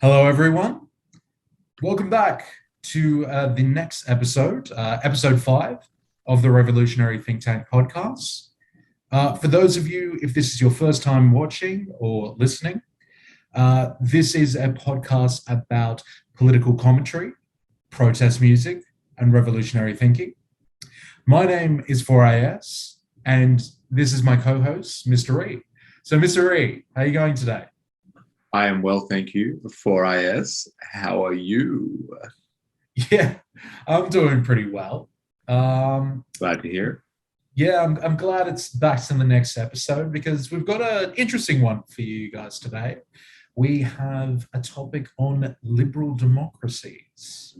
Hello, everyone. Welcome back to the next episode, episode 5 of the Revolutionary Think Tank podcast. For those of you, if this is your first time watching or listening, this is a podcast about political commentary, protest music, and revolutionary thinking. My name is 4AS, and this is my co-host, Mr. E. So, Mr. E, how are you going today? I am well, thank you. 4IS, how are you? Yeah, I'm doing pretty well. Glad to hear. Yeah, I'm glad it's back to the next episode because we've got an interesting one for you guys today. We have a topic on liberal democracies.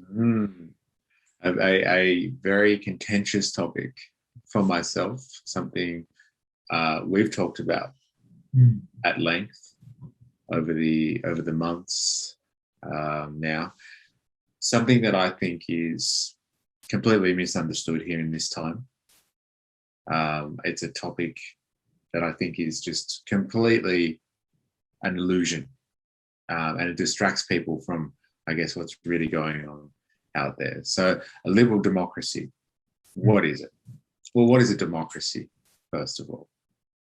A very contentious topic for myself, something we've talked about at length over the months now. Something that I think is completely misunderstood here in this time. It's a topic that I think is just completely an illusion, and it distracts people from, I guess, what's really going on out there. So a liberal democracy, what is it? Well, what is a democracy, first of all?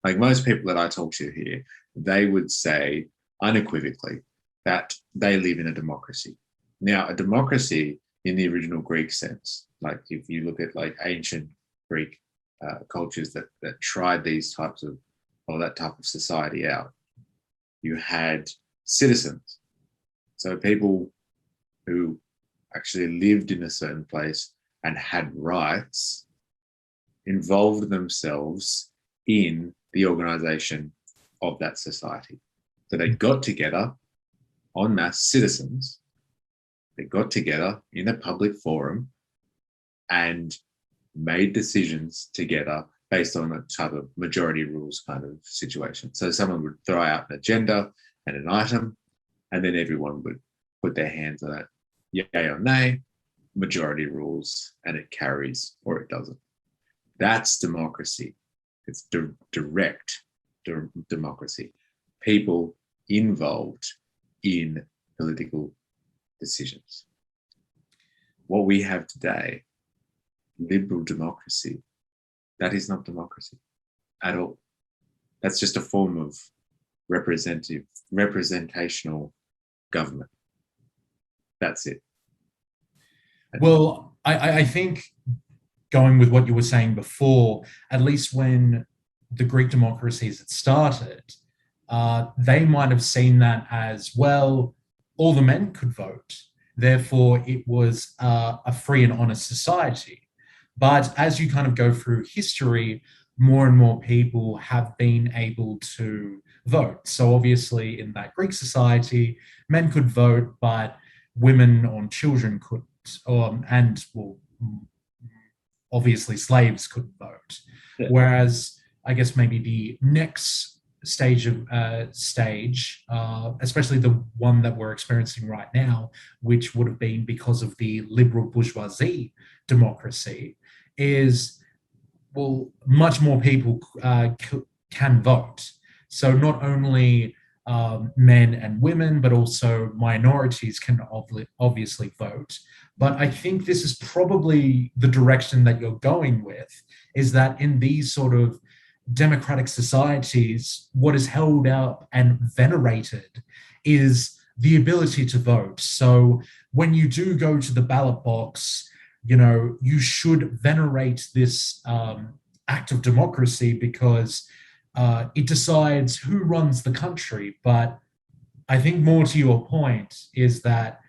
Like most people that I talk to here, they would say unequivocally that they live in a democracy. Now, a democracy in the original Greek sense, like if you look at like ancient Greek cultures that tried these types of, or that type of society out, you had citizens. So people who actually lived in a certain place and had rights involved themselves in the organization of that society. So they got together en masse, citizens, they got together in a public forum and made decisions together based on a type of majority rules kind of situation. So someone would throw out an agenda and an item, and then everyone would put their hands on it, yay or nay, majority rules, and it carries or it doesn't. That's democracy. It's direct democracy. People involved in political decisions. What we have today, liberal democracy, that is not democracy at all. That's just a form of representational government. That's it. Well, I think going with what you were saying before, at least when the Greek democracies had started, they might have seen that as, well, all the men could vote. Therefore, it was a free and honest society. But as you kind of go through history, more and more people have been able to vote. So obviously, in that Greek society, men could vote, but women or children couldn't. And well, obviously, slaves couldn't vote. Yeah. Whereas, I guess maybe the next stage, especially the one that we're experiencing right now, which would have been because of the liberal bourgeoisie democracy, is, well, much more people can vote. So not only men and women, but also minorities can obviously vote. But I think this is probably the direction that you're going with, is that in these sort of democratic societies, what is held up and venerated is the ability to vote. So when you do go to the ballot box, you should venerate this act of democracy because it decides who runs the country. But I think more to your point is that,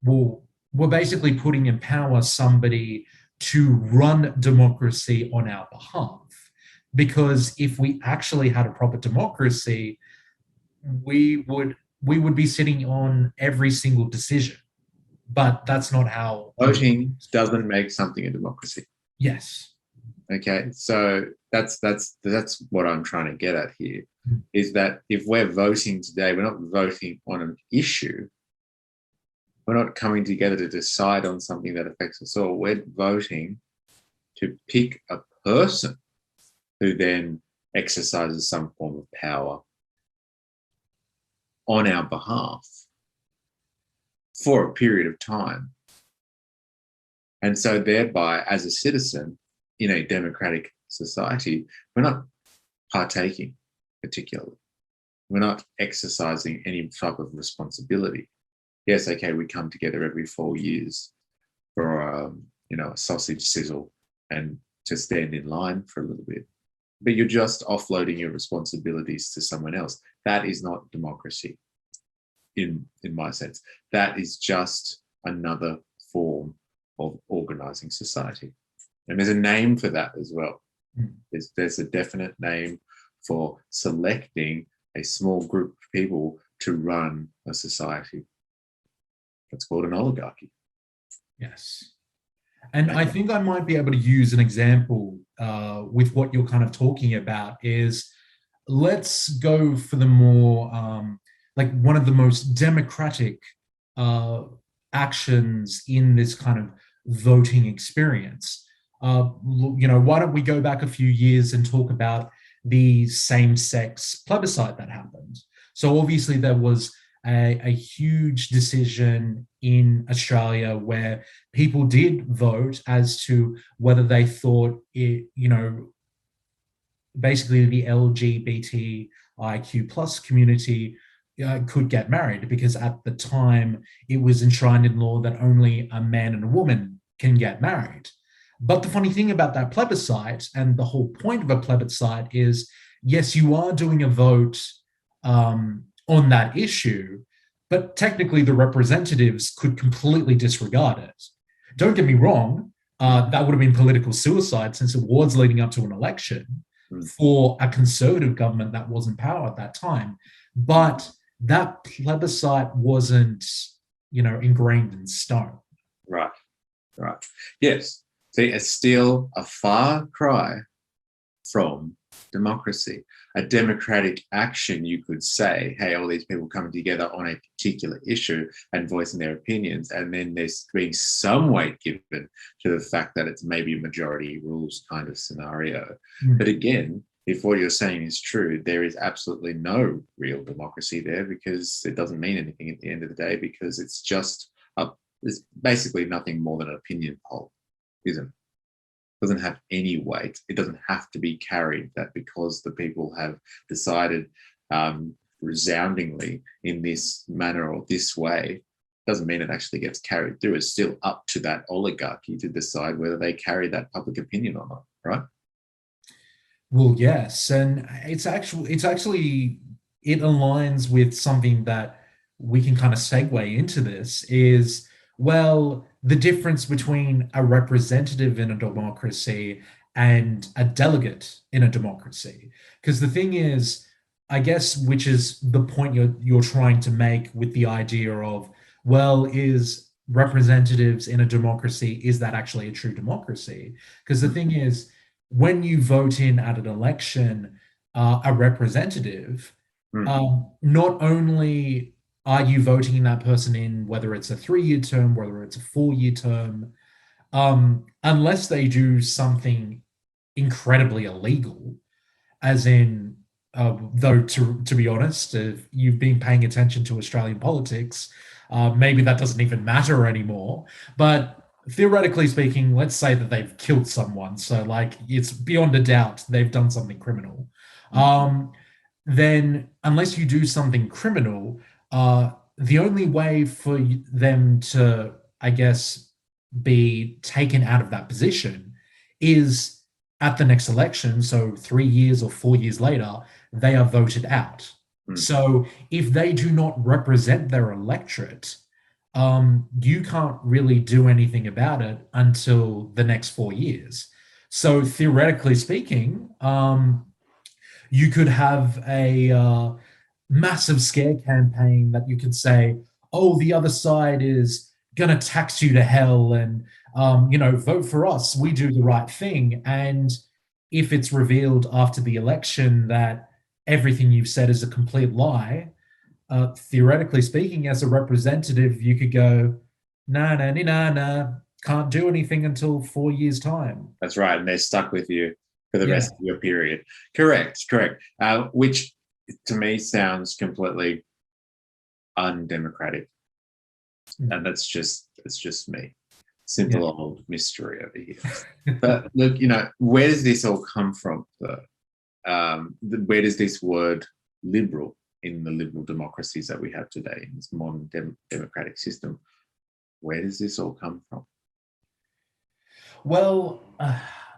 well, we're basically putting in power somebody to run democracy on our behalf. Because if we actually had a proper democracy, we would be sitting on every single decision. But that's not how voting doesn't make something a democracy. Yes. Okay, so that's what I'm trying to get at here, is that if we're voting today, we're not voting on an issue. We're not coming together to decide on something that affects us all. We're voting to pick a person who then exercises some form of power on our behalf. for a period of time. And so thereby, as a citizen in a democratic society, we're not partaking particularly. We're not exercising any type of responsibility. Yes, okay, we come together every 4 years for a sausage sizzle and to stand in line for a little bit. But you're just offloading your responsibilities to someone else. That is not democracy in my sense. That is just another form of organizing society. And there's a name for that as well. There's a definite name for selecting a small group of people to run a society. It's called an oligarchy. Yes. And I think I might be able to use an example with what you're kind of talking about is, let's go for the more, like one of the most democratic actions in this kind of voting experience. Why don't we go back a few years and talk about the same-sex plebiscite that happened? So obviously there was a huge decision in Australia where people did vote as to whether they thought it, basically the LGBTIQ plus community could get married, because at the time it was enshrined in law that only a man and a woman can get married. But the funny thing about that plebiscite, and the whole point of a plebiscite, is yes, you are doing a vote on that issue, but technically the representatives could completely disregard it. Don't get me wrong, that would have been political suicide, since it was leading up to an election for a conservative government that was in power at that time. But that plebiscite wasn't, ingrained in stone. Right. Yes. See, it's still a far cry from democracy. A democratic action, you could say, hey, all these people coming together on a particular issue and voicing their opinions, and then there's being some weight given to the fact that it's maybe a majority rules kind of scenario. But again, if what you're saying is true, there is absolutely no real democracy there, because it doesn't mean anything at the end of the day, because it's just it's basically nothing more than an opinion poll, isn't it? Doesn't have any weight. It doesn't have to be carried, that because the people have decided resoundingly in this manner or this way, doesn't mean it actually gets carried through. It's still up to that oligarchy to decide whether they carry that public opinion or not, right? Well, yes, and it aligns with something that we can kind of segue into. This is, well, the difference between a representative in a democracy and a delegate in a democracy. Because the thing is, I guess, which is the point you're trying to make with the idea of, well, is representatives in a democracy, is that actually a true democracy? Because the thing is, when you vote in at an election a representative, not only are you voting that person in, whether it's a 3-year term, whether it's a 4-year term, unless they do something incredibly illegal, as in, though, to be honest, if you've been paying attention to Australian politics, maybe that doesn't even matter anymore. But theoretically speaking, let's say that they've killed someone. So, like, it's beyond a doubt they've done something criminal. Then, unless you do something criminal, the only way for them to, I guess, be taken out of that position is at the next election. So 3 years or 4 years later, they are voted out. So if they do not represent their electorate, you can't really do anything about it until the next 4 years. So theoretically speaking, you could have a massive scare campaign that you could say, oh, the other side is going to tax you to hell, and vote for us, we do the right thing. And if it's revealed after the election that everything you've said is a complete lie, theoretically speaking, as a representative, you could go, nah, can't do anything until 4 years' time. That's right. And they're stuck with you for the rest of your period. Correct. Which to me sounds completely undemocratic. And it's just me. Simple old mystery over here. But look, where does this all come from, though? Where does this word liberal in the liberal democracies that we have today, in this modern democratic system, where does this all come from? Well,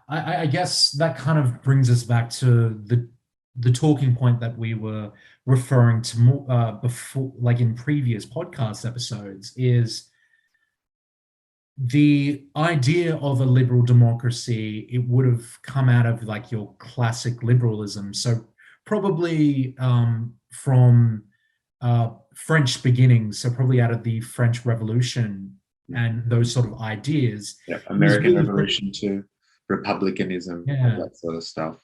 I guess that kind of brings us back to the talking point that we were referring to before, like in previous podcast episodes, is the idea of a liberal democracy. It would have come out of like your classic liberalism, so probably from French beginnings, so probably out of the French Revolution and those sort of ideas. Yeah, American Revolution too, republicanism, all that sort of stuff.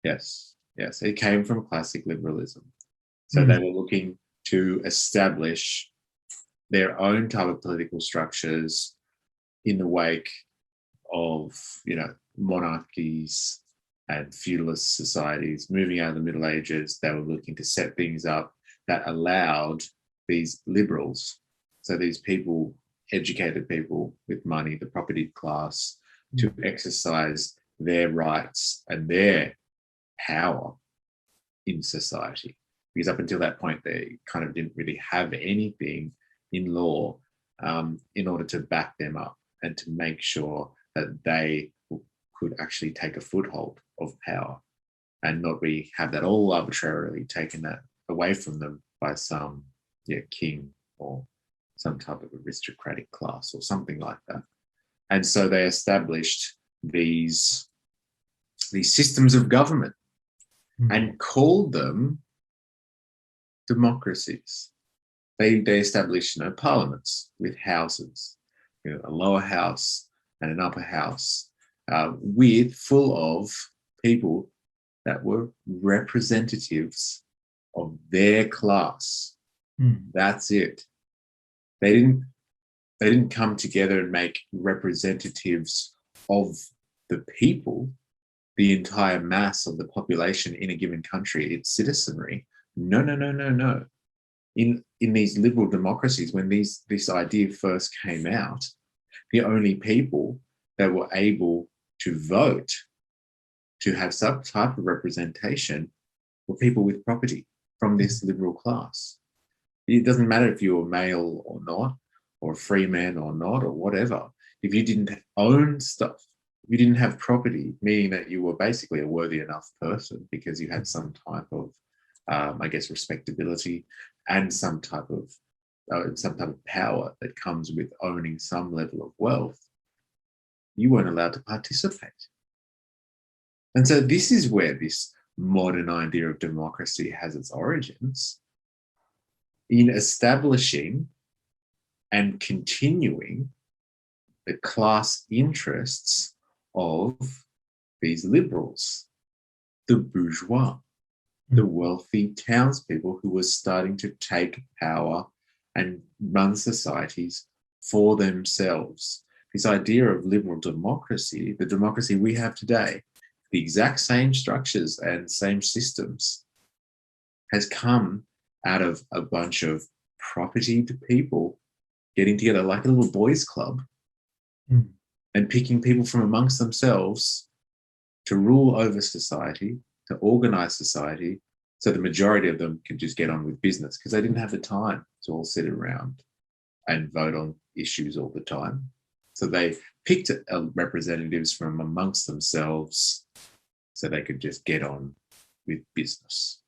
Yes, it came from classic liberalism. So they were looking to establish their own type of political structures in the wake of, monarchies and feudalist societies moving out of the Middle Ages. They were looking to set things up that allowed these liberals, so these people, educated people with money, the property class, to exercise their rights and their power in society. Because up until that point, they kind of didn't really have anything in law in order to back them up and to make sure that they could actually take a foothold of power and not really have that all arbitrarily taken that away from them by some king or some type of aristocratic class or something like that. And so they established these systems of government and called them democracies. They established parliaments with houses, a lower house and an upper house, with full of people that were representatives of their class. That's it. They didn't come together and make representatives of the people, the entire mass of the population in a given country, its citizenry. No. In these liberal democracies, when this idea first came out, the only people that were able to vote, to have some type of representation, were people with property from this liberal class. It doesn't matter if you were male or not, or a free man or not, or whatever. If you didn't own stuff, if you didn't have property, meaning that you were basically a worthy enough person because you had some type of, respectability and some type of power that comes with owning some level of wealth, you weren't allowed to participate. And so this is where this modern idea of democracy has its origins, in establishing and continuing the class interests of these liberals, the bourgeois, the wealthy townspeople who were starting to take power and run societies for themselves. This idea of liberal democracy, the democracy we have today, the exact same structures and same systems, has come out of a bunch of propertied people getting together like a little boys' club and picking people from amongst themselves to rule over society, to organize society, so the majority of them can just get on with business because they didn't have the time to all sit around and vote on issues all the time. So they picked representatives from amongst themselves so they could just get on with business.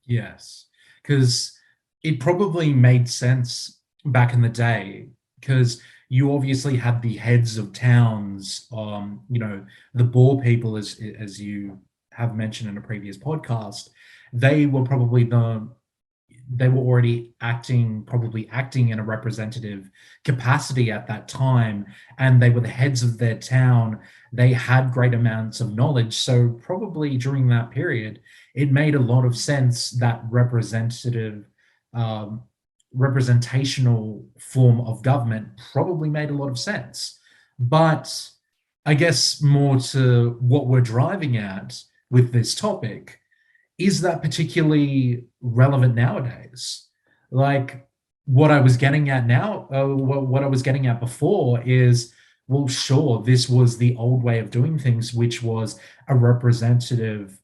Yes, because it probably made sense back in the day, because you obviously had the heads of towns, the Boer people, as you have mentioned in a previous podcast. They were already acting in a representative capacity at that time, and they were the heads of their town. They had great amounts of knowledge, so probably during that period it made a lot of sense that representational form of government probably made a lot of sense. But I guess more to what we're driving at with this topic, is that particularly relevant nowadays? Like, what I was getting at now, what I was getting at before is, well, sure, this was the old way of doing things, which was a representative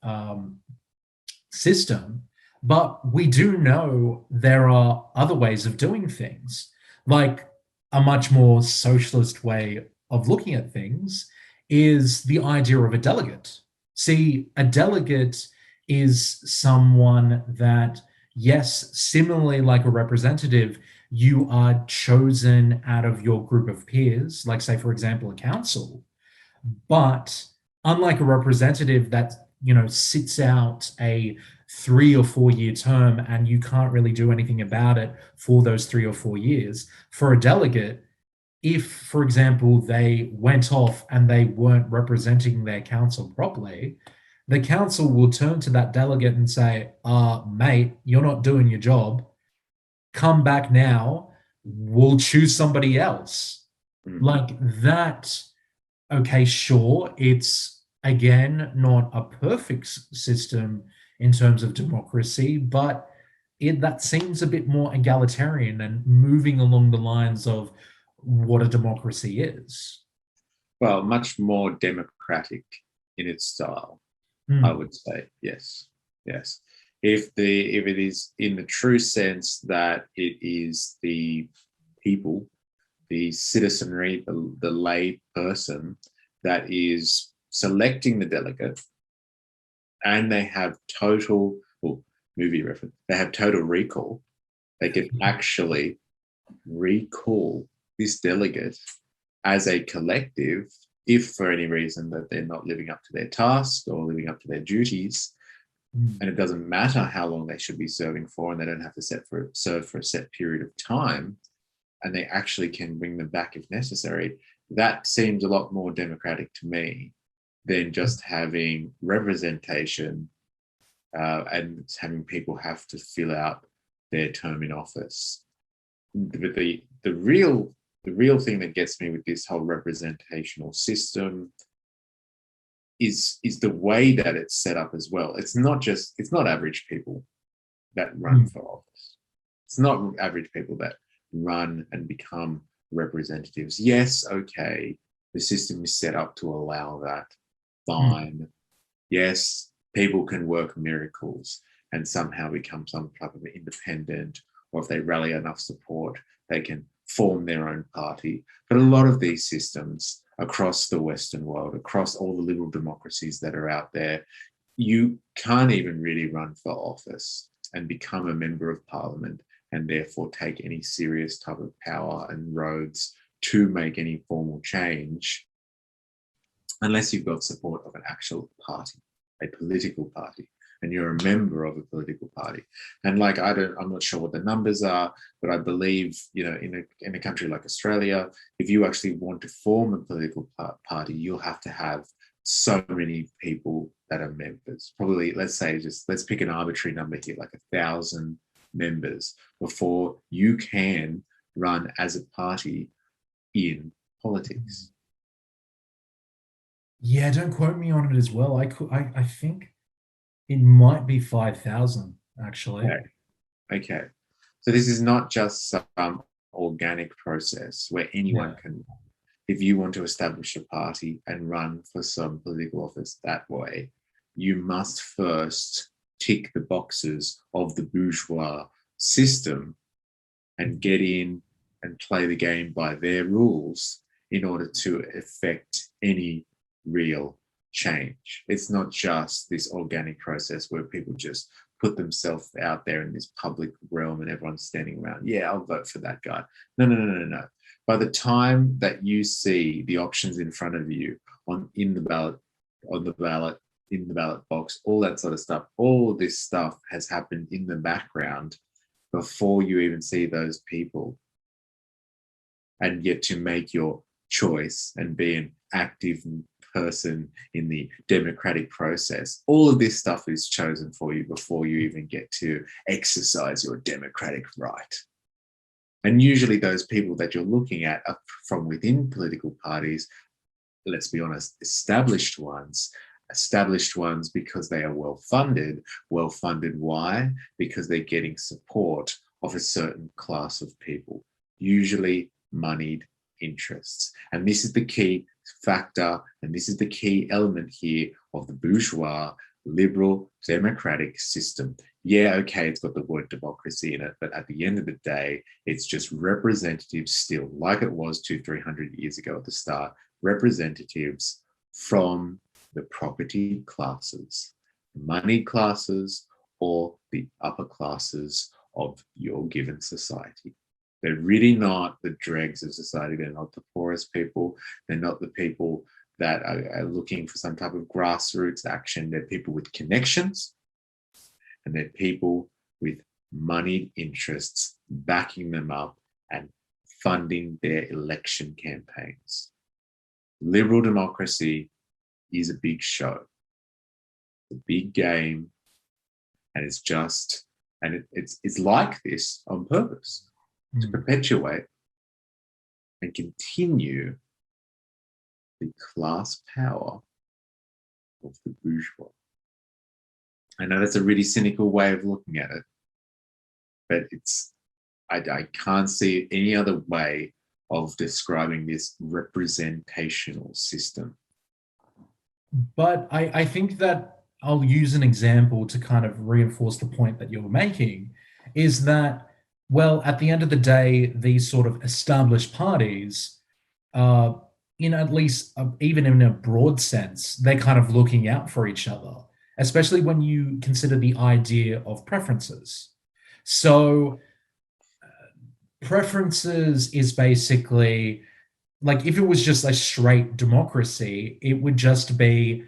system. But we do know there are other ways of doing things, like a much more socialist way of looking at things is the idea of a delegate. See, a delegate is someone that, yes, similarly like a representative, you are chosen out of your group of peers, like, say, for example, a council. But unlike a representative that, sits out a 3 or 4 year term and you can't really do anything about it for those 3 or 4 years, for a delegate, if, for example, they went off and they weren't representing their council properly, the council will turn to that delegate and say, mate, you're not doing your job. Come back now. We'll choose somebody else. Mm. Like that. Okay, sure, it's again not a perfect system in terms of democracy, but that seems a bit more egalitarian and moving along the lines of what a democracy is. Well, much more democratic in its style, I Hmm. would say. Yes, yes. If it is in the true sense that it is the people, the citizenry, the lay person that is selecting the delegate, and they have total, well, movie reference, they have total recall. They can actually recall this delegate as a collective if for any reason that they're not living up to their task or living up to their duties. Hmm. And it doesn't matter how long they should be serving for, and they don't have to serve for a set period of time, and they actually can bring them back if necessary. That seems a lot more democratic to me than just having representation and having people have to fill out their term in office. But the real thing that gets me with this whole representational system is the way that it's set up as well. It's not average people that run Hmm. for office. It's not average people that run and become representatives. Yes, okay, the system is set up to allow that. Hmm. Fine. Yes, people can work miracles and somehow become some type of independent, or if they rally enough support, they can form their own party. But a lot of these systems across the Western world, across all the liberal democracies that are out there, you can't even really run for office and become a member of parliament and therefore take any serious type of power and roads to make any formal change unless you've got support of an actual party, a political party, and you're a member of a political party. And like I'm not sure what the numbers are, but I believe in a country like Australia, if you actually want to form a political party, you'll have to have so many people that are members. Probably, let's pick an arbitrary number here, like 1,000 members before you can run as a party in politics. Yeah, don't quote me on it as well. I think it might be 5,000 actually. Okay. Okay. So this is not just some organic process where anyone Yeah. can, if you want to establish a party and run for some political office that way, you must first tick the boxes of the bourgeois system and get in and play the game by their rules in order to effect any real change. It's not just this organic process where people just put themselves out there in this public realm and everyone's standing around. Yeah, I'll vote for that guy. No, no, no, no, no. By the time that you see the options in front of you in the ballot, on the ballot, in the ballot box, all that sort of stuff, all this stuff has happened in the background before you even see those people, and yet to make your choice and be an active person in the democratic process. All of this stuff is chosen for you before you even get to exercise your democratic right. And usually those people that you're looking at are from within political parties, let's be honest, established ones because they are well funded. Well funded, why? Because they're getting support of a certain class of people, usually moneyed interests. And this is the key factor, and this is the key element here of the bourgeois liberal democratic system. Yeah, okay, it's got the word democracy in it, but at the end of the day, it's just representatives still, like it was 200-300 years ago at the start, representatives from the property classes, money classes, or the upper classes of your given society. They're really not the dregs of society. They're not the poorest people. They're not the people that are looking for some type of grassroots action. They're people with connections, and they're people with moneyed interests backing them up and funding their election campaigns. Liberal democracy is a big show, a big game, and it's like this on purpose to perpetuate and continue the class power of the bourgeois. I know that's a really cynical way of looking at it, but I can't see any other way of describing this representational system. But I think that I'll use an example to kind of reinforce the point that you're making, is that, well, at the end of the day, these sort of established parties, in at least, even in a broad sense, they're kind of looking out for each other, especially when you consider the idea of preferences. So, preferences is basically like, if it was just a straight democracy, it would just be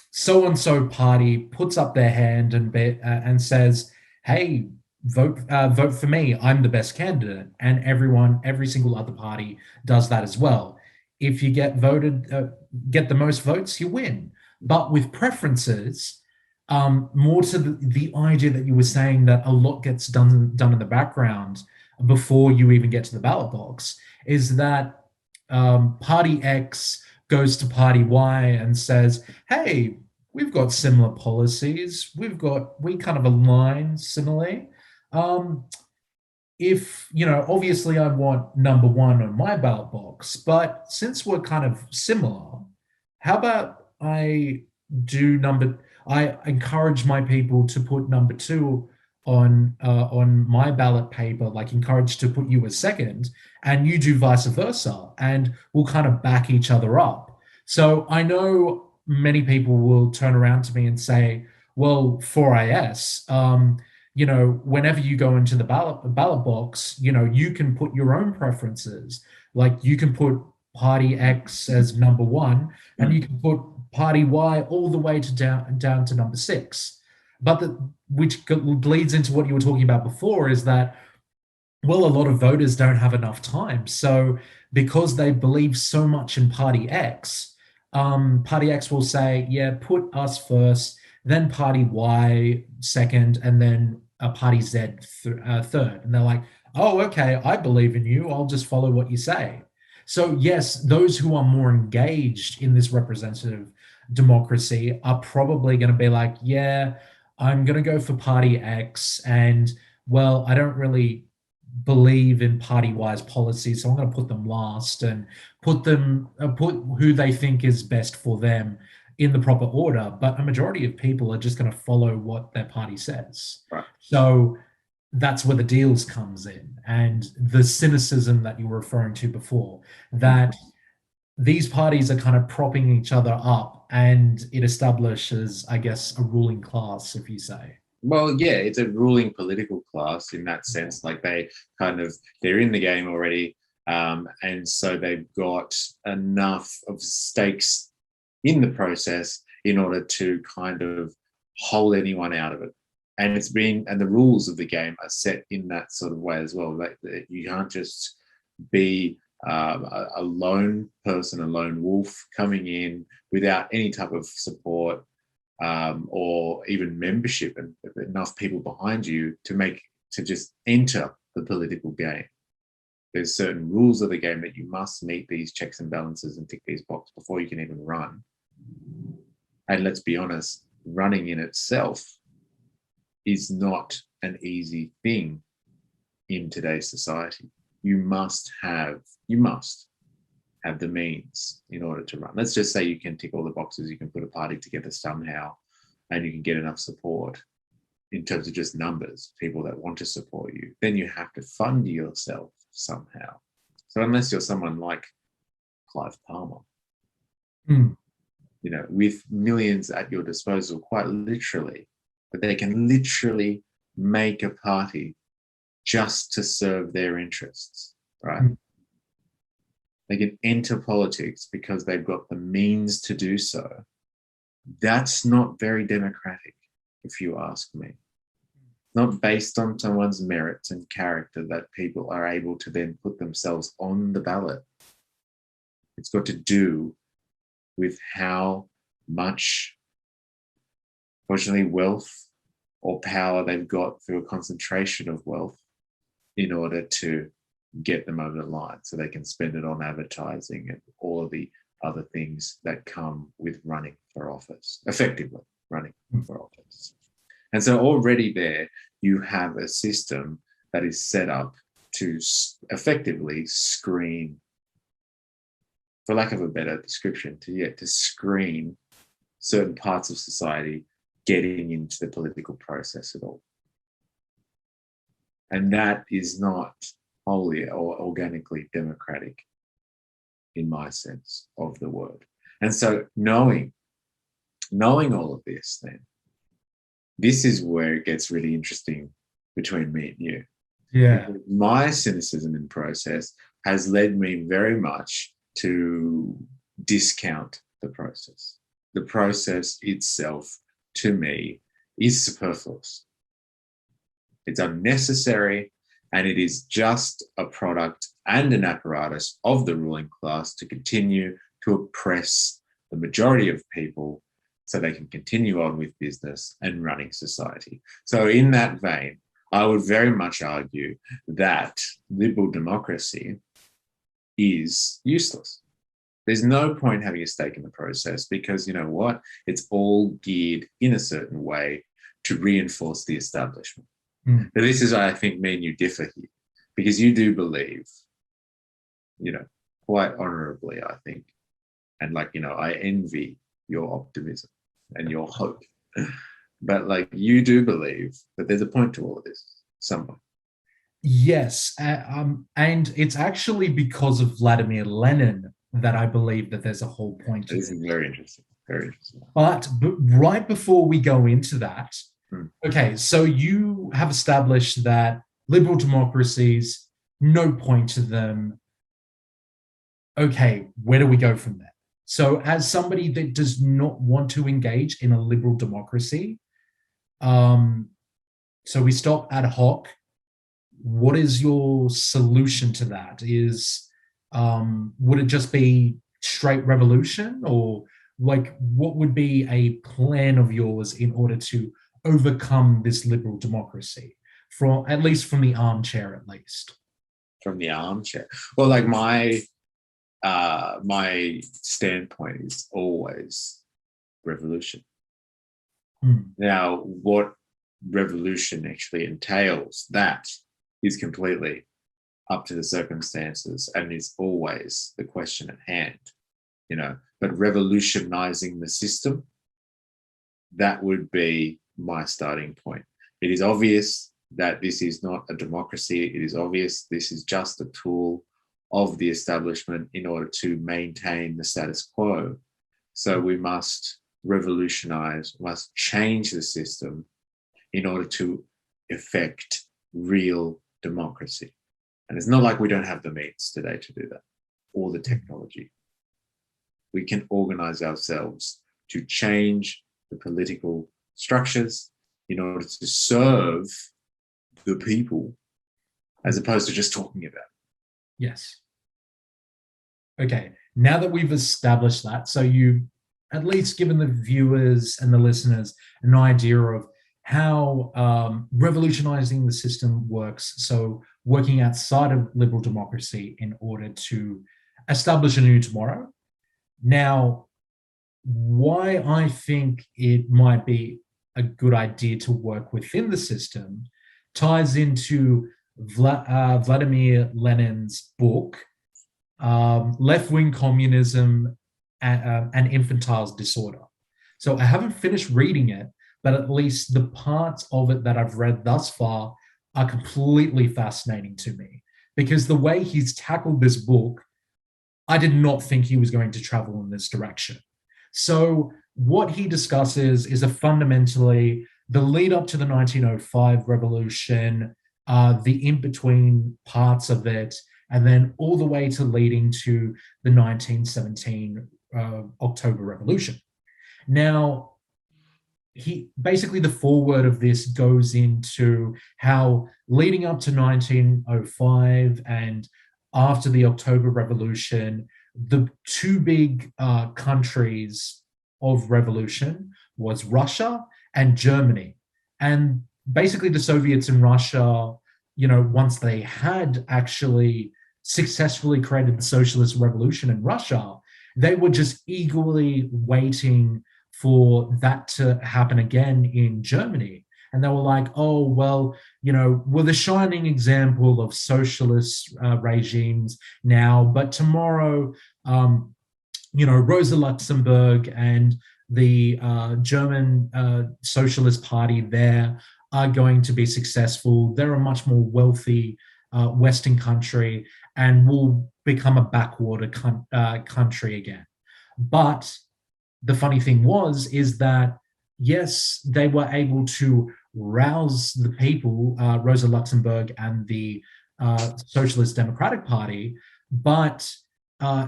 so and so party puts up their hand and says, "Hey, vote for me. I'm the best candidate," and every single other party does that as well. If you get the most votes, you win. But with preferences, more to the idea that you were saying, that a lot gets done in the background before you even get to the ballot box, is that Party X goes to Party Y and says, "Hey, we've got similar policies. We kind of align similarly. If, obviously I want number one on my ballot box, but since we're kind of similar, how about I encourage my people to put number two on my ballot paper, like encourage to put you as second, and you do vice versa, and we'll kind of back each other up." So I know many people will turn around to me and say, "Well, for IS, whenever you go into the ballot box, you can put your own preferences. Like, you can put Party X as number one, and you can put Party Y all the way to down to number six." But which leads into what you were talking about before, is that, well, a lot of voters don't have enough time. So because they believe so much in Party X, Party X will say, "Yeah, put us first, then Party Y second, and then Party Z third." And they're like, "Oh, okay, I believe in you. I'll just follow what you say." So yes, those who are more engaged in this representative democracy are probably going to be like, "Yeah, I'm going to go for Party X, and, well, I don't really believe in Party Y's policies, so I'm going to put them last and put who they think is best for them in the proper order." But a majority of people are just going to follow what their party says. Right. So that's where the deals comes in, and the cynicism that you were referring to before, that these parties are kind of propping each other up, and it establishes, I guess, a ruling class, if you say. Well, yeah, it's a ruling political class in that sense. Like, they're in the game already, and so they've got enough of stakes in the process in order to kind of hold anyone out of it. And the rules of the game are set in that sort of way as well. Like, you can't just be a lone person, a lone wolf coming in without any type of support, or even membership, and enough people behind you to just enter the political game. There's certain rules of the game that you must meet these checks and balances and tick these boxes before you can even run. And let's be honest, running in itself is not an easy thing in today's society. You must have the means in order to run. Let's just say you can tick all the boxes, you can put a party together somehow, and you can get enough support in terms of just numbers, people that want to support you. Then you have to fund yourself somehow. So unless you're someone like Clive Palmer, with millions at your disposal, quite literally, but they can literally make a party just to serve their interests, right? They can enter politics because they've got the means to do so. That's not very democratic, if you ask me. Not based on someone's merits and character that people are able to then put themselves on the ballot. It's got to do with how much, fortunately, wealth or power they've got through a concentration of wealth in order to get them over the line so they can spend it on advertising and all of the other things that come with running for office, effectively running for office. And so already there, you have a system that is set up to effectively screen, for lack of a better description, to screen certain parts of society getting into the political process at all. And that is not wholly or organically democratic in my sense of the word. And so knowing all of this, then, this is where it gets really interesting between me and you. Yeah. My cynicism in process has led me very much to discount the process. The process itself, to me, is superfluous. It's unnecessary, and it is just a product and an apparatus of the ruling class to continue to oppress the majority of people so they can continue on with business and running society. So in that vein, I would very much argue that liberal democracy is useless. There's no point having a stake in the process because, you know what, it's all geared in a certain way to reinforce the establishment. But this is, I think, me and you differ here, because you do believe, quite honorably, I think, and I envy your optimism and your hope. But you do believe that there's a point to all of this somewhere. Yes, and it's actually because of Vladimir Lenin that I believe that there's a whole point to this. This is very interesting. Very interesting. But right before we go into that, okay, so you have established that liberal democracies, no point to them. Okay, where do we go from there? So as somebody that does not want to engage in a liberal democracy, so we stop ad hoc. What is your solution to that? Would it just be straight revolution, or what would be a plan of yours in order to overcome this liberal democracy, at least from the armchair, at least? From the armchair. Well, my standpoint is always revolution. Now, what revolution actually entails, that is completely up to the circumstances and is always the question at hand, but revolutionizing the system, that would be my starting point. It is obvious that this is not a democracy. It is obvious this is just a tool of the establishment in order to maintain the status quo. So we must revolutionize, must change the system in order to effect real democracy. And it's not like we don't have the means today to do that, or the technology. We can organize ourselves to change the political structures in order to serve the people as opposed to just talking about it. Yes. Okay, now that we've established that, so you at least given the viewers and the listeners an idea of how revolutionizing the system works, so working outside of liberal democracy in order to establish a new tomorrow. Now, why I think it might be a good idea to work within the system ties into Vladimir Lenin's book, Left-Wing Communism and Infantile Disorder. So I haven't finished reading it, but at least the parts of it that I've read thus far are completely fascinating to me, because the way he's tackled this book, I did not think he was going to travel in this direction. So what he discusses is a fundamentally the lead up to the 1905 revolution, the in-between parts of it, and then all the way to leading to the 1917 October Revolution. Now, he basically, the foreword of this goes into how leading up to 1905 and after the October Revolution, the two big countries of revolution was Russia and Germany. And basically the Soviets and Russia, once they had actually successfully created the socialist revolution in Russia, they were just eagerly waiting for that to happen again in Germany. And they were like, oh, well, we're the shining example of socialist regimes now, but tomorrow, Rosa Luxemburg and the German Socialist Party there are going to be successful. They're a much more wealthy Western country and will become a backwater country again. But the funny thing is that, yes, they were able to rouse the people, Rosa Luxemburg and the Socialist Democratic Party, but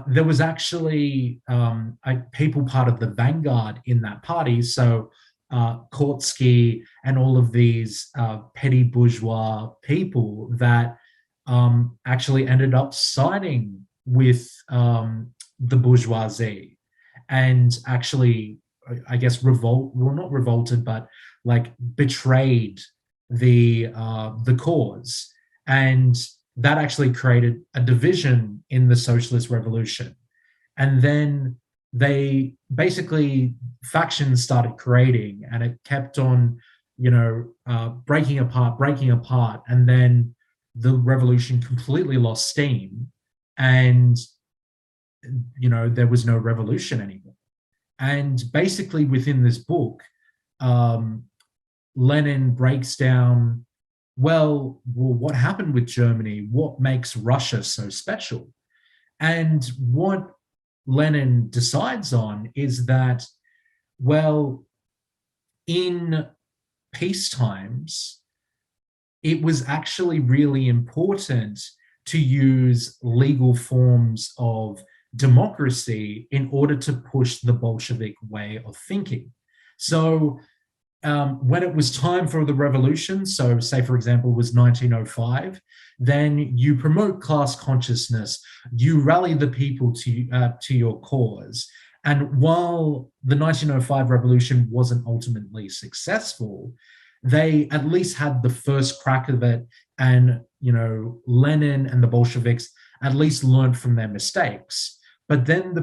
there was actually people part of the vanguard in that party. So Kautsky and all of these petty bourgeois people that actually ended up siding with the bourgeoisie and actually, I guess, not revolted, but like betrayed the cause. And that actually created a division in the socialist revolution. And then they basically, factions started creating, and it kept on, breaking apart. And then the revolution completely lost steam, and there was no revolution anymore. And basically within this book, Lenin breaks down, well, what happened with Germany? What makes Russia so special? And what Lenin decides on is that, well, in peace times, it was actually really important to use legal forms of democracy in order to push the Bolshevik way of thinking. So when it was time for the revolution, so say, for example, was 1905, then you promote class consciousness, you rally the people to your cause. And while the 1905 revolution wasn't ultimately successful, they at least had the first crack of it. And, Lenin and the Bolsheviks at least learned from their mistakes. But then the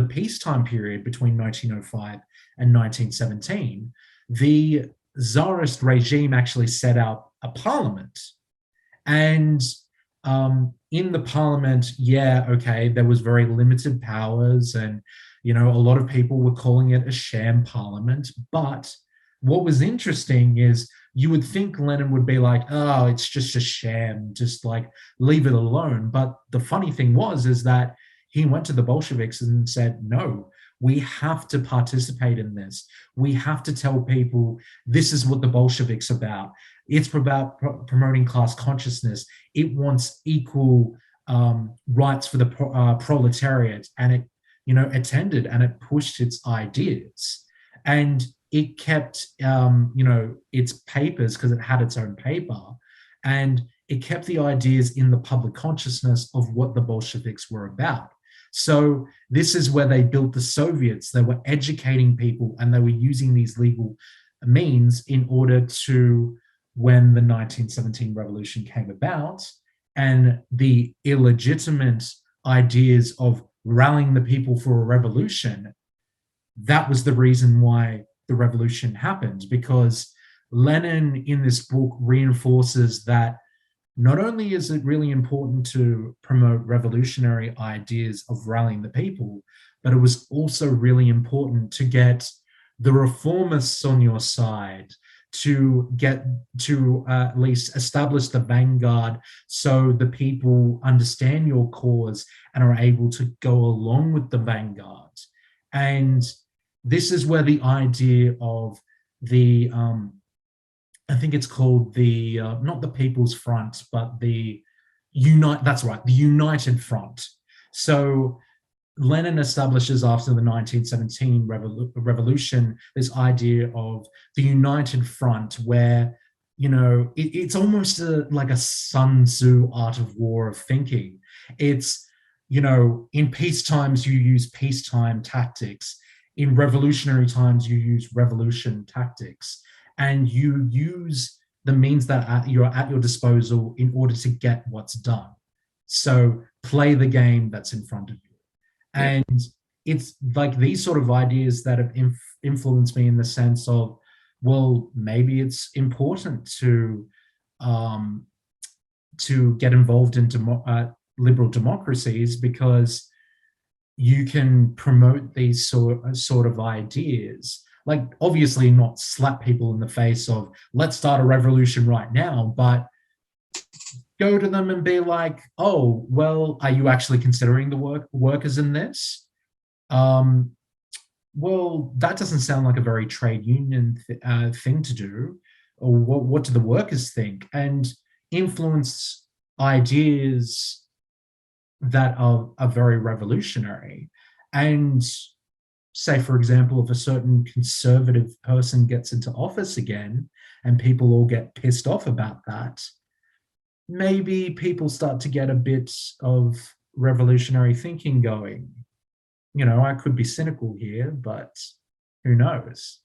peacetime period between 1905 and 1917, the Tsarist regime actually set out a parliament. And in the parliament, there was very limited powers, and, a lot of people were calling it a sham parliament. But what was interesting is you would think Lenin would be like, oh, it's just a sham, just like leave it alone. But the funny thing is that he went to the Bolsheviks and said, no, we have to participate in this. We have to tell people this is what the Bolsheviks are about. It's about promoting class consciousness. It wants equal rights for the proletariat. And it, attended and it pushed its ideas. And it kept, its papers, because it had its own paper. And it kept the ideas in the public consciousness of what the Bolsheviks were about. So this is where they built the Soviets. They were educating people, and they were using these legal means in order to, when the 1917 revolution came about, and the illegitimate ideas of rallying the people for a revolution, that was the reason why the revolution happened, because Lenin in this book reinforces that not only is it really important to promote revolutionary ideas of rallying the people, but it was also really important to get the reformists on your side, to get to at least establish the vanguard so the people understand your cause and are able to go along with the vanguard. And this is where the idea of the I think it's called the not the People's Front, but the Unite. That's right, the United Front. So Lenin establishes after the 1917 revolution this idea of the United Front, where it's almost like a Sun Tzu art of war of thinking. It's in peace times you use peacetime tactics. In revolutionary times you use revolution tactics, and you use the means that you're at your disposal in order to get what's done. So play the game that's in front of you. Yeah. And it's like these sort of ideas that have influenced me in the sense of, well, maybe it's important to get involved in liberal democracies, because you can promote these sort of ideas. Like, obviously not slap people in the face of, let's start a revolution right now, but go to them and be like, oh, well, are you actually considering the workers in this? Well, that doesn't sound like a very trade union thing to do. Or what do the workers think? And influence ideas that are very revolutionary. And say, for example, if a certain conservative person gets into office again and people all get pissed off about that, maybe people start to get a bit of revolutionary thinking going. I could be cynical here, but who knows?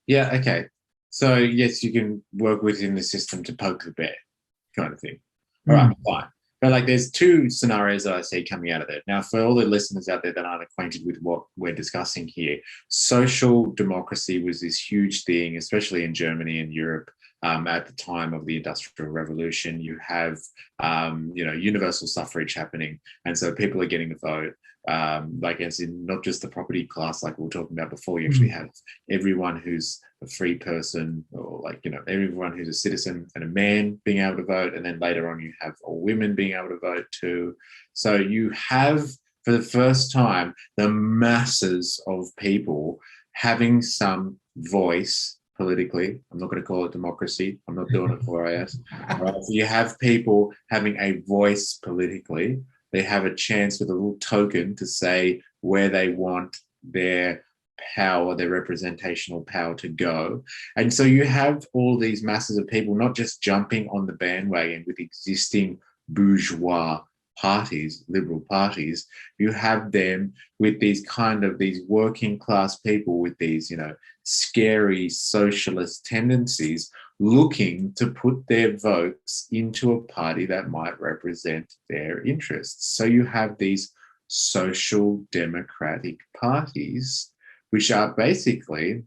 Yeah, okay. So, yes, you can work within the system to poke the bear kind of thing. All right, fine. But there's two scenarios that I see coming out of there. Now, for all the listeners out there that aren't acquainted with what we're discussing here, social democracy was this huge thing, especially in Germany and Europe. At the time of the Industrial Revolution, you have, universal suffrage happening. And so people are getting the vote, as in not just the property class, like we were talking about before. You actually have everyone who's a free person, or everyone who's a citizen and a man being able to vote. And then later on, you have all women being able to vote too. So you have, for the first time, the masses of people having some voice politically. I'm not going to call it democracy. I'm not doing it for IS. Right? So you have people having a voice politically. They have a chance with a little token to say where they want their power, their representational power to go. And so you have all these masses of people not just jumping on the bandwagon with existing bourgeois parties, liberal parties. You have them with these working class people with these, scary socialist tendencies, looking to put their votes into a party that might represent their interests. So you have these social democratic parties, which are basically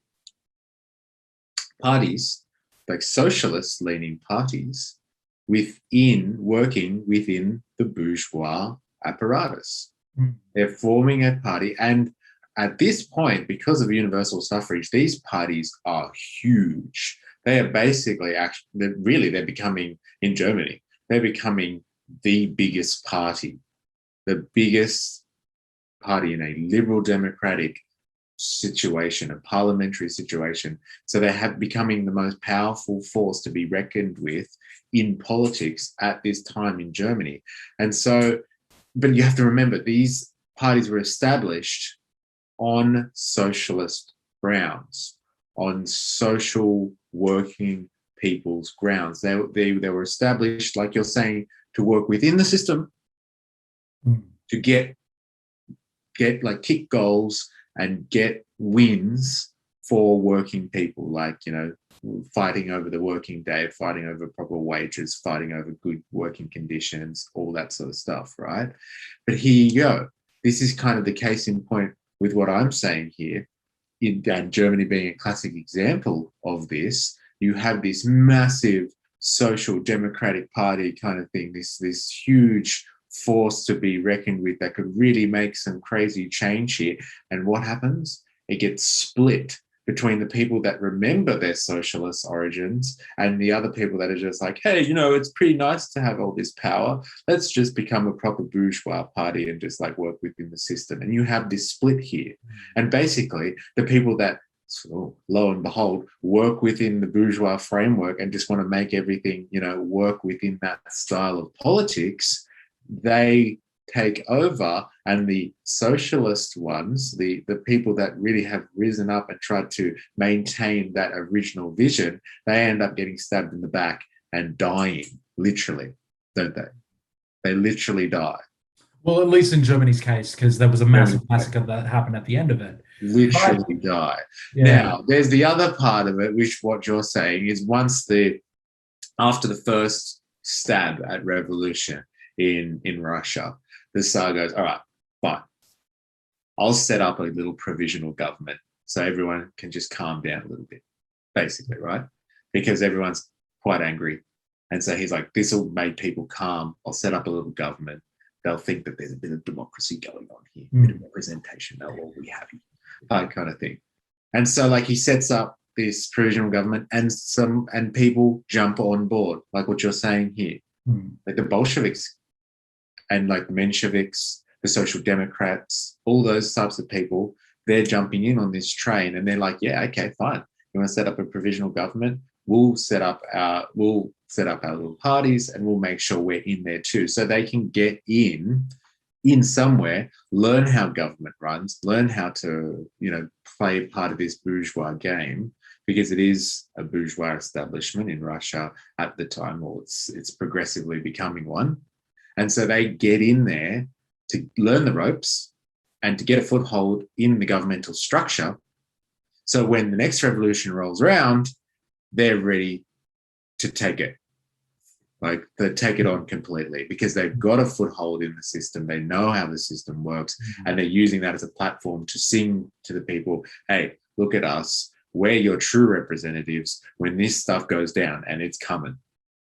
parties, like socialist leaning parties, working within the bourgeois apparatus. They're forming a party. And at this point, because of universal suffrage, these parties are huge. They are basically, they're becoming, in Germany, they're becoming the biggest party in a liberal democratic situation, a parliamentary situation. So they have becoming the most powerful force to be reckoned with in politics at this time in Germany. And so, but you have to remember, these parties were established on socialist grounds, on social working people's grounds. They were established, like you're saying, to work within the system, to get kick goals and get wins for working people, fighting over the working day, fighting over proper wages, fighting over good working conditions, all that sort of stuff, right? But here you go. This is kind of the case in point with what I'm saying here. In Germany being a classic example of this, you have this massive social democratic party kind of thing, this huge force to be reckoned with that could really make some crazy change here. And what happens? It gets split between the people that remember their socialist origins and the other people that are just like, hey, it's pretty nice to have all this power. Let's just become a proper bourgeois party and just like work within the system. And you have this split here. And basically the people that, so lo and behold, work within the bourgeois framework and just want to make everything, work within that style of politics, they take over, and the socialist ones, the people that really have risen up and tried to maintain that original vision, they end up getting stabbed in the back and dying, literally, don't they? They literally die. Well, at least in Germany's case, because there was a massive massacre that happened at the end of it. Literally die. Yeah. Now, there's the other part of it, which what you're saying is after the first stab at revolution in Russia, the Tsar goes, all right, fine. I'll set up a little provisional government so everyone can just calm down a little bit, basically, right? Because everyone's quite angry. And so he's like, this will make people calm. I'll set up a little government. They'll think that there's a bit of democracy going on here, a bit of representation. They'll all be happy, that kind of thing. And so like he sets up this provisional government and people jump on board, like what you're saying here. Like the Bolsheviks and like the Mensheviks, the Social Democrats, all those types of people, they're jumping in on this train and they're like, yeah, okay, fine. You want to set up a provisional government? We'll set up our little parties and we'll make sure we're in there too. So they can get in somewhere, learn how government runs, learn how to, play part of this bourgeois game, because it is a bourgeois establishment in Russia at the time, or it's progressively becoming one. And so they get in there to learn the ropes and to get a foothold in the governmental structure. So when the next revolution rolls around, they're ready to take it. Like they take it on completely because they've got a foothold in the system. They know how the system works, and they're using that as a platform to sing to the people, hey, look at us. We're your true representatives. When this stuff goes down, and it's coming,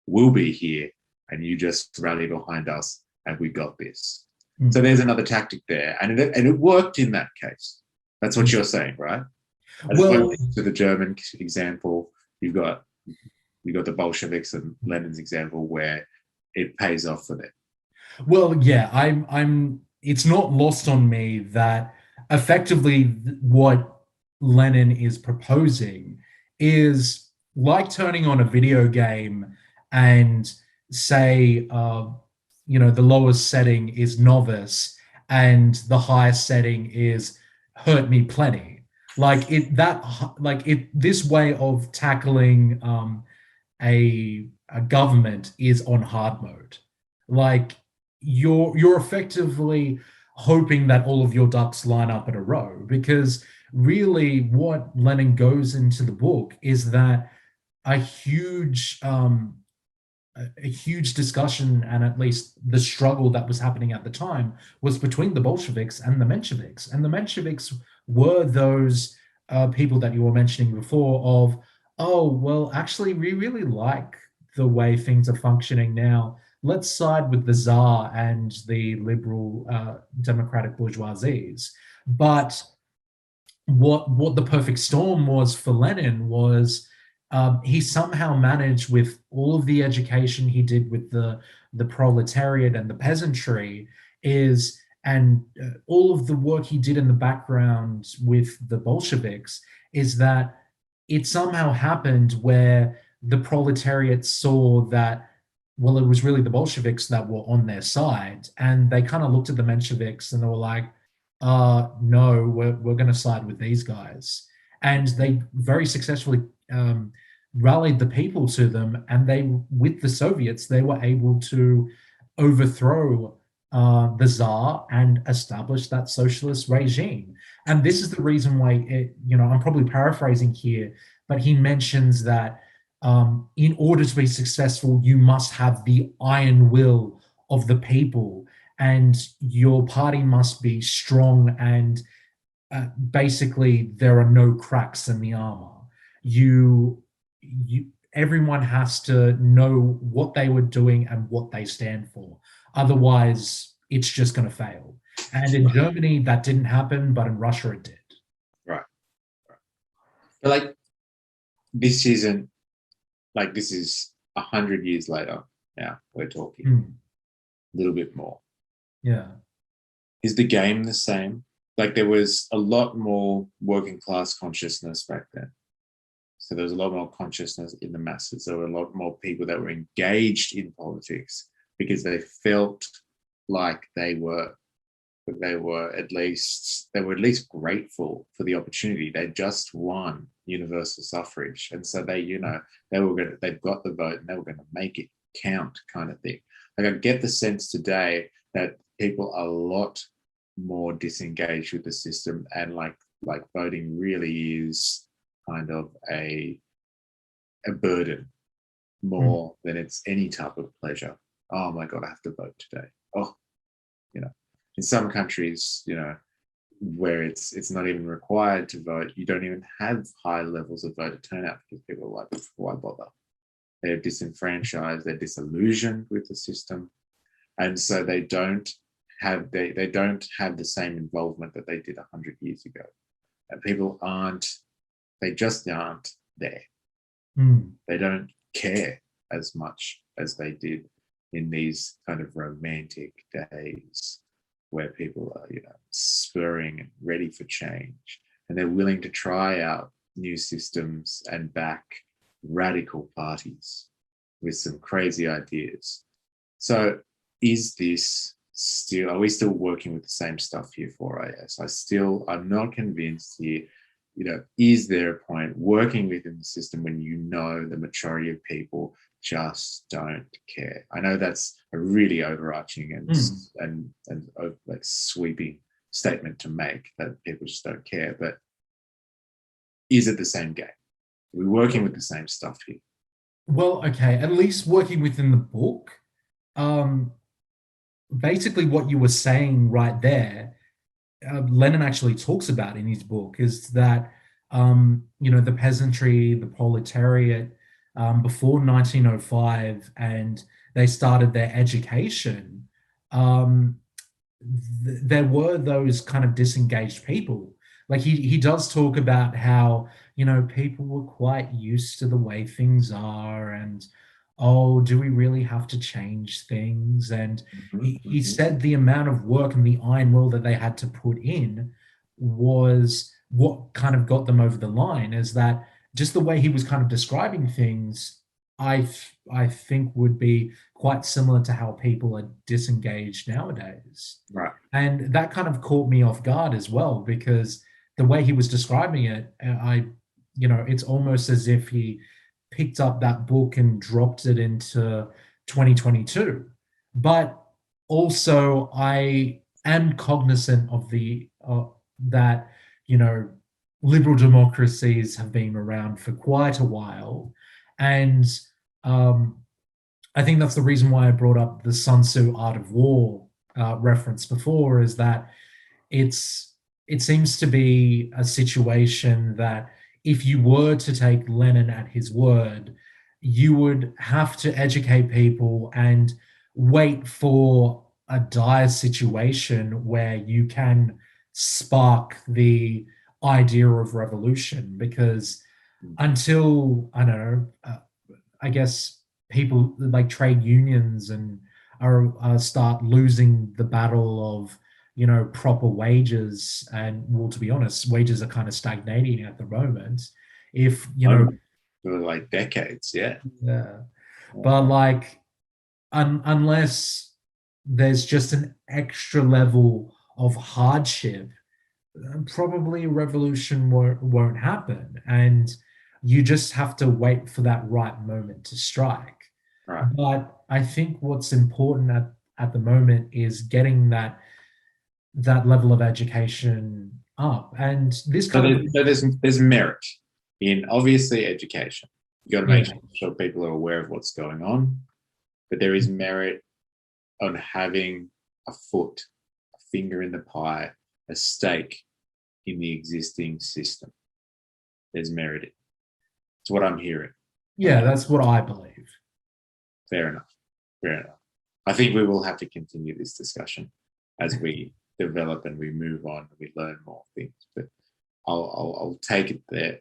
we'll be here. And you just rally behind us, and we got this. So there's another tactic there, and it worked in that case. That's what you're saying, right? As opposed to the German example, you've got the Bolsheviks and Lenin's example where it pays off for them. Well, yeah, I'm. It's not lost on me that effectively what Lenin is proposing is like turning on a video game and say, the lowest setting is novice and the highest setting is hurt me plenty. This way of tackling a government is on hard mode. Like you're effectively hoping that all of your ducks line up in a row, because really what Lenin goes into the book is that a huge discussion, and at least the struggle that was happening at the time, was between the Bolsheviks and the Mensheviks. And the Mensheviks were those people that you were mentioning before of, oh, well, actually, we really like the way things are functioning now. Let's side with the Tsar and the liberal democratic bourgeoisies. But what the perfect storm was for Lenin was he somehow managed, with all of the education he did with the proletariat and the peasantry, and all of the work he did in the background with the Bolsheviks, is that it somehow happened where the proletariat saw that, well, it was really the Bolsheviks that were on their side, and they kind of looked at the Mensheviks and they were like, no, we're going to side with these guys. And they very successfully rallied the people to them, and with the Soviets, they were able to overthrow the Tsar and establish that socialist regime. And this is the reason why I'm probably paraphrasing here, but he mentions that in order to be successful, you must have the iron will of the people, and your party must be strong, and basically there are no cracks in the armor. everyone has to know what they were doing and what they stand for. Otherwise, it's just going to fail. And in Germany, that didn't happen, but in Russia, it did. Right. But like, this isn't like, this is 100 years later. Now we're talking a little bit more. Yeah. Is the game the same? Like, there was a lot more working class consciousness back then. So there was a lot more consciousness in the masses. There were a lot more people that were engaged in politics because they felt like they were at least grateful for the opportunity. They just won universal suffrage, and so they've got the vote and they were going to make it count, kind of thing. Like, I get the sense today that people are a lot more disengaged with the system, and like voting really is kind of a burden more than it's any type of pleasure. Oh my God, I have to vote today. Oh, in some countries, where it's not even required to vote, you don't even have high levels of voter turnout because people are like, why bother? They're disenfranchised, they're disillusioned with the system, and so they don't have the same involvement that they did 100 years ago. And people just aren't there. They don't care as much as they did in these kind of romantic days where people are, spurring and ready for change, and they're willing to try out new systems and back radical parties with some crazy ideas. So are we still working with the same stuff here for IS? I'm not convinced here, is there a point working within the system when the majority of people just don't care? I know that's a really overarching and like sweeping statement to make, that people just don't care, but is it the same game? Are we working with the same stuff here? Well, okay, at least working within the book. Basically what you were saying right there, Lenin actually talks about in his book, is that the peasantry, the proletariat, before 1905, and they started their education, there were those kind of disengaged people. Like, he does talk about how people were quite used to the way things are, and oh, do we really have to change things? And he said the amount of work and the iron will that they had to put in was what kind of got them over the line. Is that just the way he was kind of describing things, I think would be quite similar to how people are disengaged nowadays. Right. And that kind of caught me off guard as well, because the way he was describing it, it's almost as if he picked up that book and dropped it into 2022. But also, I am cognizant of that, liberal democracies have been around for quite a while. And I think that's the reason why I brought up the Sun Tzu Art of War reference before, is that it seems to be a situation that if you were to take Lenin at his word, you would have to educate people and wait for a dire situation where you can spark the idea of revolution. Because until, I don't know, I guess people like trade unions and start losing the battle of proper wages, and, well, to be honest, wages are kind of stagnating at the moment. If for like decades, yeah. But like, unless there's just an extra level of hardship, probably a revolution won't happen, and you just have to wait for that right moment to strike. Right. But I think what's important at the moment is getting that level of education up. And this kind there's merit in, obviously, education. You got to make sure people are aware of what's going on, but there is merit on having a finger in the pie, a stake in the existing system. There's merit in it. It's what I'm hearing. Yeah, that's what I believe. Fair enough. Fair enough. I think we will have to continue this discussion as we develop and we move on and we learn more things. But I'll take it there.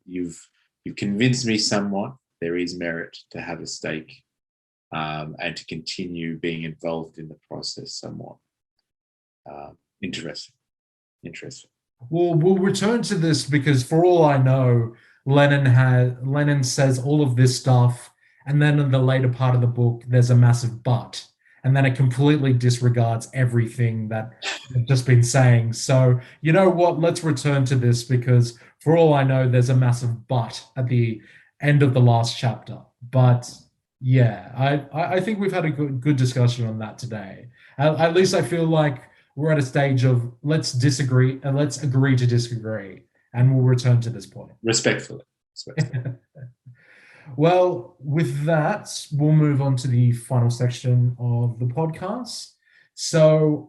You've convinced me somewhat. There is merit to have a stake and to continue being involved in the process somewhat. Interesting. Well, we'll return to this because, for all I know, Lenin says all of this stuff, and then in the later part of the book, there's a massive but, and then it completely disregards everything that I've just been saying. So, you know what? Let's return to this because, for all I know, there's a massive but at the end of the last chapter. But yeah, I think we've had a good discussion on that today. At least I feel like we're at a stage of let's disagree and let's agree to disagree, and we'll return to this point. Respectfully. Well, with that, we'll move on to the final section of the podcast. So,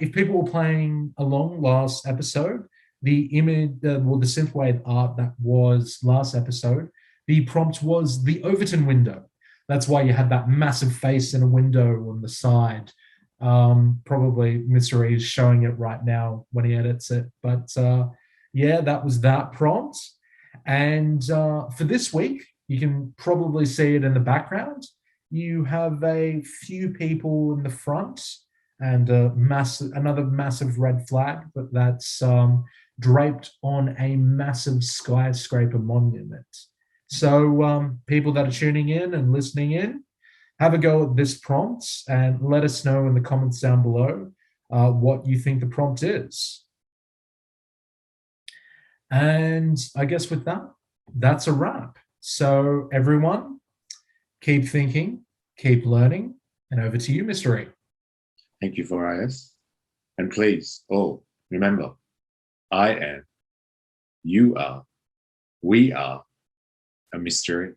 if people were playing along last episode, the image, the synthwave art that was last episode, the prompt was the Overton window. That's why you had that massive face in a window on the side. Probably Mr. E is showing it right now when he edits it. But yeah, that was that prompt. And for this week, you can probably see it in the background. You have a few people in the front and another massive red flag, but that's draped on a massive skyscraper monument. So people that are tuning in and listening in, have a go at this prompt and let us know in the comments down below what you think the prompt is. And I guess with that, that's a wrap. So everyone, keep thinking, keep learning, and over to you, Mr. E. Thank you, Farias. And please, all, remember, I am, you are, we are a mystery.